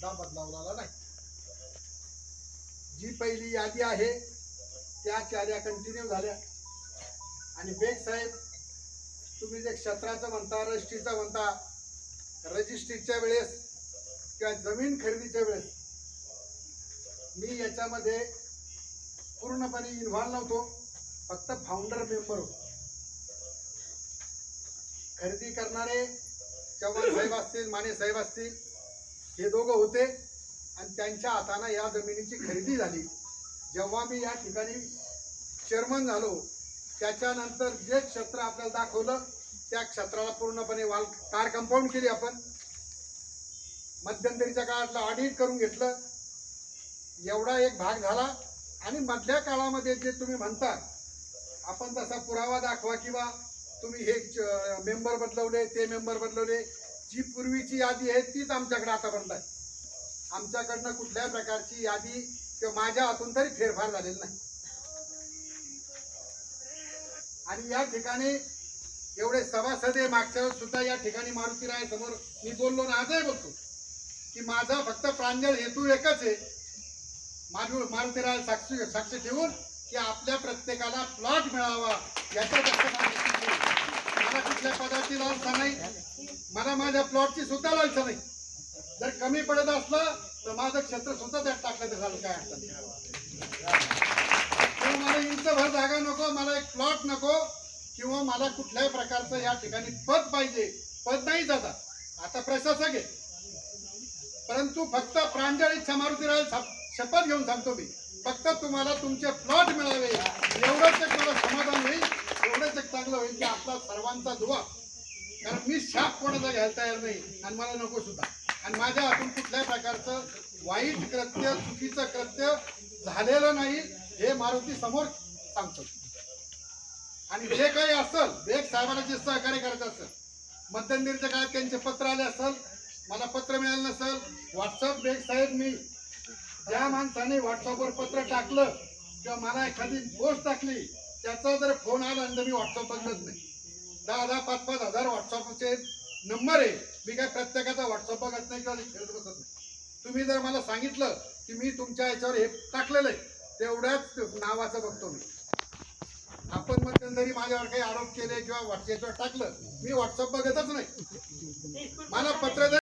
सुद्धा बदलावला नाही। जी पहिली यादी आहे त्याच याद्या कंटिन्यू झाल्या। आणि बेग साहेब, तुम्ही जे क्षेत्राचं म्हणता, रजिस्ट्रीचं म्हणता, रजिस्ट्रीच्या वेळेस किंवा जमीन खरेदीच्या वेळेस मी याच्यामध्ये पूर्णपणे इन्व्हॉल्व नव्हतो, फक्त फाउंडर मेंबर होतो। खरेदी करणारे चव्हाण साहेब असतील, माने साहेब असतील, हे दोघं होते आणि त्यांच्या हाताने या जमिनीची खरेदी झाली। जेव्हा मी या ठिकाणी चेअरमन झालो त्याच्यानंतर जे क्षेत्र आपल्याला दाखवलं त्या क्षेत्राला पूर्णपणे कार कंपाऊंड केली आपण। मध्यंतरीच्या काळातलं ऑडिट करून घेतलं, एवढा एक भाग झाला। आणि मधल्या काळामध्ये जे तुम्ही म्हणता आपण तसा पुरावा दाखवा किंवा तुम्ही हे मेंबर बदलवले, ते मेंबर बदलवले, जी पूर्वीची यादी आहे तीच आमच्याकडे आतापर्यंत आहे। आमच्याकडनं कुठल्या प्रकारची यादी किंवा माझ्या हातून तरी फेरफार झालेला नाही। आणि या ठिकाणी एवढे सभासद आहे, मागच्या वेळेस सुद्धा या ठिकाणी मारुती राय समोर मी बोललो ना, आजही बोलतो की माझा फक्त प्रांजळ हेतू एकच आहे, मारुती राय साक्ष ठेवून की आपल्या प्रत्येकाला प्लॉट मिळावा याचा मला कुठल्या पदाची लालसा नाही, मला माझ्या प्लॉटची सुद्धा लालसा नाही। जर कमी पडत असलं तर माझं क्षेत्र सुद्धा त्यात टाकलं तर झालं, काय अडचण मला इंचभर जागा नको, मला एक प्लॉट नको किंवा मला कुठल्याही प्रकारचं या ठिकाणी पद पाहिजे। पद नाही जाता आता प्रशासक आहे, परंतु फक्त प्रांजळ इच्छा मारुती राय शपथ घेऊन सांगतो मी, फक्त तुम्हाला तुमचे प्लॉट मिळावे एवढंच एक मला समाधान होईल, एवढंच एक चांगलं होईल की आपला सर्वांचा दुवा। कारण मी शाप कोणाचा घ्यायला तयार नाही आणि मला नको सुद्धा, आणि माझ्या हातून कुठल्याही प्रकारचं वाईट कृत्य, चुकीचं कृत्य झालेलं नाही हे मारुती समोर सांगतो। आणि जे काही असेल बेग साहेबांना जे सहकार्य करायचं असेल, मध्यंतरीच्या काळात त्यांचे पत्र आले असेल, मला पत्र मिळालं नसेल, व्हॉट्सअप बेग साहेब, मी ज्या माणसाने व्हॉट्सअपवर पत्र टाकलं किंवा मला एखादी पोस्ट टाकली त्याचा जर फोन आला तर मी व्हॉट्सअप बघत नाही। 10,000 5,000 5,000 व्हॉट्सअपचे नंबर आहे, मी काय प्रत्येकाचा व्हॉट्सअप बघत नाही किंवा खेळत बसत नाही। तुम्ही जर मला सांगितलं की मी तुमच्या याच्यावर हे टाकलेलं आहे तेवढ्याच नावाचं बघतो मी। आपण मध्यंतरी माझ्यावर काही आरोप केले किंवा व्हॉट्सअपवर टाकलं, मी व्हॉट्सअप बघतच नाही। मला पत्र